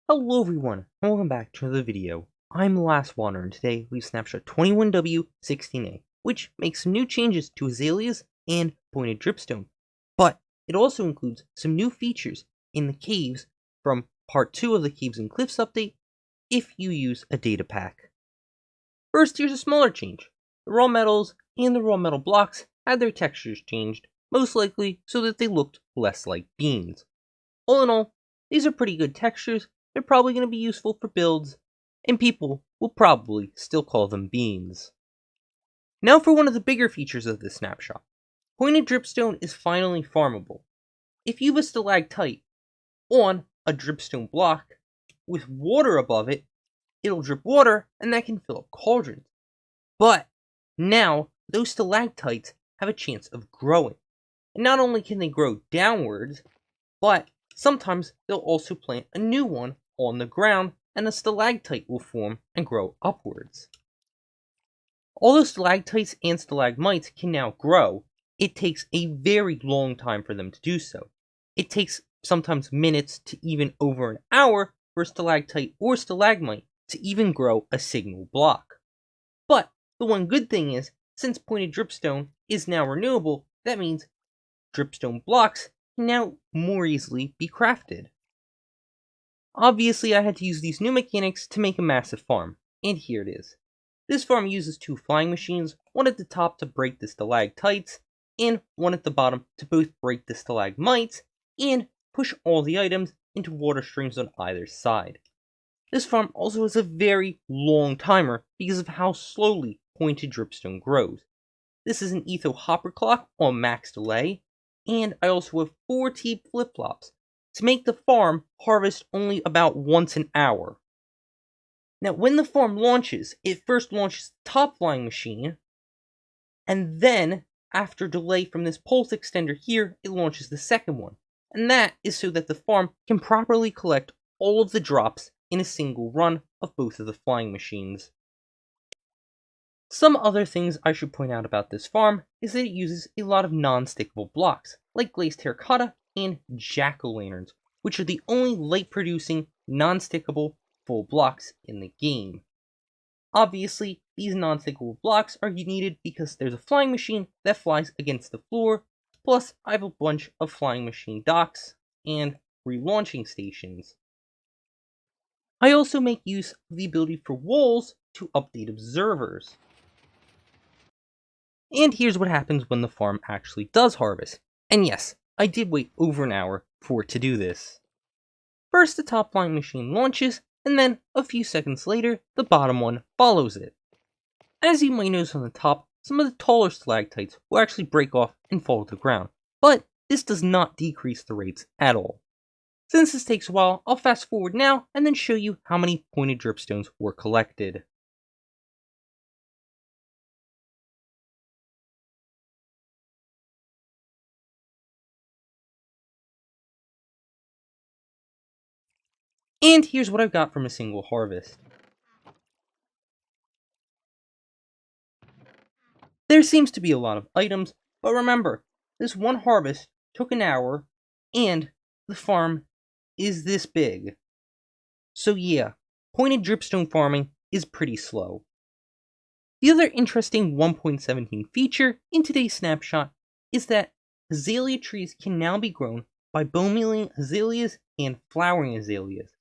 Hello everyone, and welcome back to another video. I'm the Last Wanderer, and today we have Snapshot 21w16a, which makes some new changes to Azaleas and pointed dripstone. But it also includes some new features in the caves from part 2 of the Caves and Cliffs update if you use a data pack. First, here's a smaller change. The raw metals and the raw metal blocks had their textures changed, most likely so that they looked less like beans. All in all, these are pretty good textures. They're probably going to be useful for builds, and people will probably still call them beans. Now for one of the bigger features of this snapshot. Pointed dripstone is finally farmable. If you have a stalactite on a dripstone block with water above it, it'll drip water and that can fill up cauldrons. But now those stalactites have a chance of growing. And not only can they grow downwards, but sometimes they'll also plant a new one on the ground and a stalactite will form and grow upwards. Although stalactites and stalagmites can now grow, it takes a very long time for them to do so. It takes sometimes minutes to even over an hour for a stalactite or stalagmite to even grow a single block. But the one good thing is, since pointed dripstone is now renewable, that means dripstone blocks can now more easily be crafted. Obviously, I had to use these new mechanics to make a massive farm, and here it is. This farm uses two flying machines, one at the top to break the stalactites, and one at the bottom to both break the stalagmites, and push all the items into water streams on either side. This farm also has a very long timer because of how slowly pointed dripstone grows. This is an etho hopper clock on max delay, and I also have 4 T flip-flops to make the farm harvest only about once an hour. Now when the farm launches, it first launches the top flying machine, and then after delay from this pulse extender here, it launches the second one. And that is so that the farm can properly collect all of the drops in a single run of both of the flying machines. Some other things I should point out about this farm is that it uses a lot of non-stickable blocks, like glazed terracotta and jack-o'-lanterns, which are the only light-producing, non-stickable full blocks in the game. Obviously, these non-stickable blocks are needed because there's a flying machine that flies against the floor, plus I have a bunch of flying machine docks and relaunching stations. I also make use of the ability for walls to update observers. And here's what happens when the farm actually does harvest. And yes, I did wait over an hour for it to do this. First the top flying machine launches, and then a few seconds later, the bottom one follows it. As you might notice on the top, some of the taller stalactites will actually break off and fall to the ground, but this does not decrease the rates at all. Since this takes a while, I'll fast forward now and then show you how many pointed dripstones were collected. And here's what I've got from a single harvest. There seems to be a lot of items, but remember, this one harvest took an hour, and the farm is this big. So yeah, pointed dripstone farming is pretty slow. The other interesting 1.17 feature in today's snapshot is that azalea trees can now be grown by bone mealing azaleas and flowering azaleas.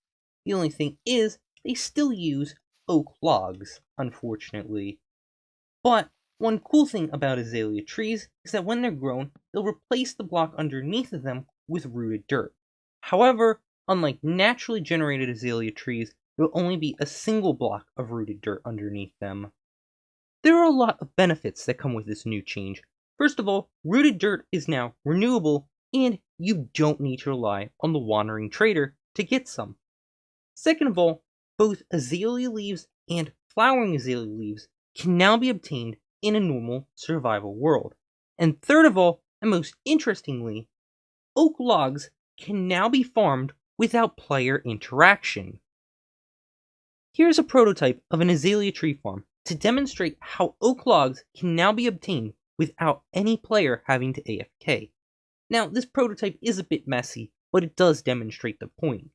The only thing is, they still use oak logs, unfortunately. But one cool thing about azalea trees is that when they're grown, they'll replace the block underneath of them with rooted dirt. However, unlike naturally generated azalea trees, there will only be a single block of rooted dirt underneath them. There are a lot of benefits that come with this new change. First of all, rooted dirt is now renewable, and you don't need to rely on the wandering trader to get some. Second of all, both azalea leaves and flowering azalea leaves can now be obtained in a normal survival world. And third of all, and most interestingly, oak logs can now be farmed without player interaction. Here's a prototype of an azalea tree farm to demonstrate how oak logs can now be obtained without any player having to AFK. Now, this prototype is a bit messy, but it does demonstrate the point.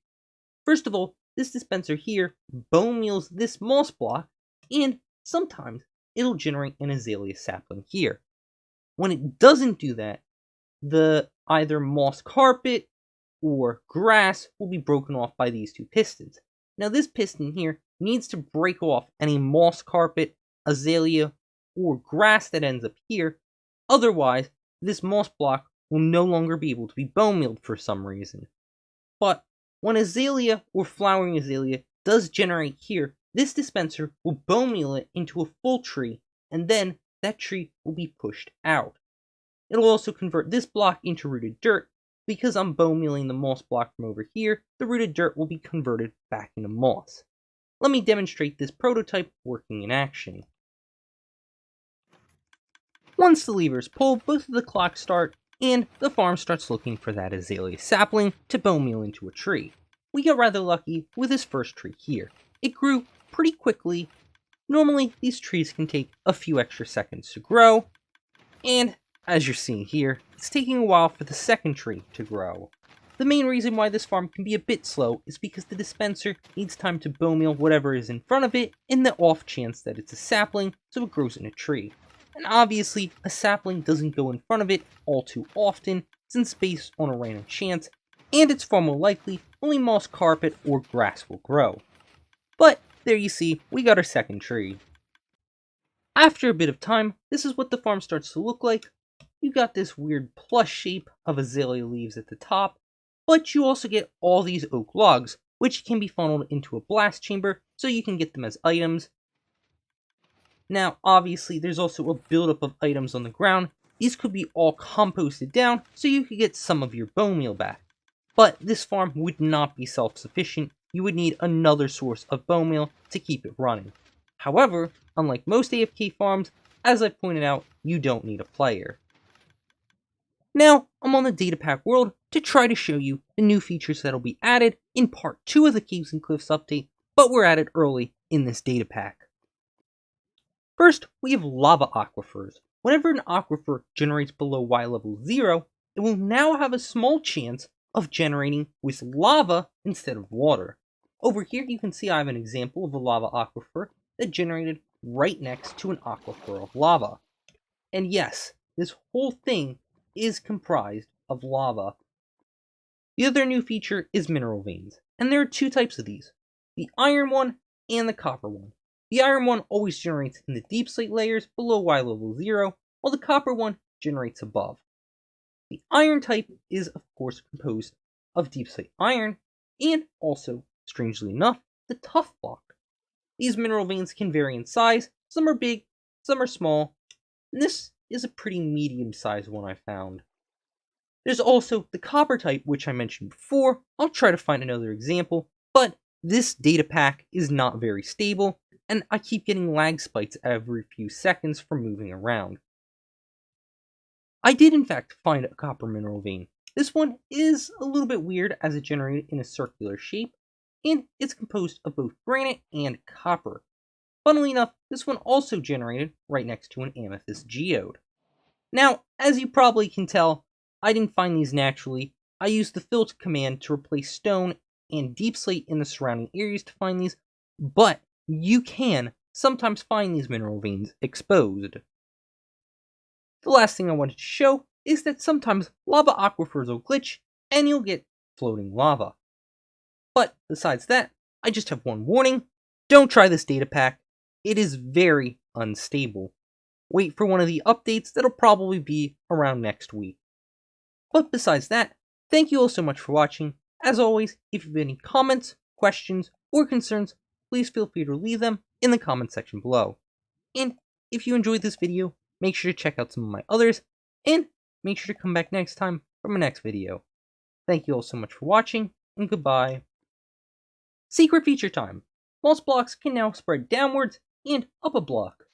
First of all, this dispenser here bone meals this moss block, and sometimes it'll generate an azalea sapling here. When it doesn't do that, the either moss carpet or grass will be broken off by these two pistons. Now this piston here needs to break off any moss carpet, azalea, or grass that ends up here, otherwise this moss block will no longer be able to be bone mealed for some reason. But when azalea or flowering azalea does generate here, this dispenser will bone meal it into a full tree, and then that tree will be pushed out. It'll also convert this block into rooted dirt. Because I'm bone mealing the moss block from over here, the rooted dirt will be converted back into moss. Let me demonstrate this prototype working in action. Once the lever is pulled, both of the clocks start, and the farm starts looking for that azalea sapling to bone meal into a tree. We got rather lucky with this first tree here. It grew pretty quickly. Normally, these trees can take a few extra seconds to grow, and as you're seeing here, it's taking a while for the second tree to grow. The main reason why this farm can be a bit slow is because the dispenser needs time to bone meal whatever is in front of it in the off chance that it's a sapling, so it grows in a tree. And obviously, a sapling doesn't go in front of it all too often, since based on a random chance, and it's far more likely only moss carpet or grass will grow. But there you see, we got our second tree. After a bit of time, this is what the farm starts to look like. You got this weird plush shape of azalea leaves at the top, but you also get all these oak logs, which can be funneled into a blast chamber so you can get them as items. Now, obviously, there's also a buildup of items on the ground. These could be all composted down so you could get some of your bone meal back. But this farm would not be self-sufficient. You would need another source of bone meal to keep it running. However, unlike most AFK farms, as I pointed out, you don't need a player. Now, I'm on the data pack world to try to show you the new features that'll be added in part 2 of the Caves and Cliffs update, but were added early in this data pack. First, we have lava aquifers. Whenever an aquifer generates below Y level 0, it will now have a small chance of generating with lava instead of water. Over here you can see I have an example of a lava aquifer that generated right next to an aquifer of lava. And yes, this whole thing is comprised of lava. The other new feature is mineral veins, and there are two types of these, the iron one and the copper one. The iron one always generates in the deep slate layers below Y level 0, while the copper one generates above. The iron type is of course composed of deep slate iron, and also, strangely enough, the tough block. These mineral veins can vary in size, some are big, some are small, and this is a pretty medium sized one I found. There's also the copper type, which I mentioned before. I'll try to find another example, but this data pack is not very stable, and I keep getting lag spikes every few seconds from moving around. I did in fact find a copper mineral vein. This one is a little bit weird as it generated in a circular shape, and it's composed of both granite and copper. Funnily enough, this one also generated right next to an amethyst geode. Now, as you probably can tell, I didn't find these naturally. I used the filter command to replace stone and deep slate in the surrounding areas to find these, but you can sometimes find these mineral veins exposed. The last thing I wanted to show is that sometimes lava aquifers will glitch and you'll get floating lava. But besides that, I just have one warning: don't try this data pack. It is very unstable. Wait for one of the updates that'll probably be around next week. But besides that, thank you all so much for watching. As always, if you have any comments, questions, or concerns, please feel free to leave them in the comment section below. And if you enjoyed this video, make sure to check out some of my others, and make sure to come back next time for my next video. Thank you all so much for watching, and goodbye. Secret feature time. Moss blocks can now spread downwards and up a block.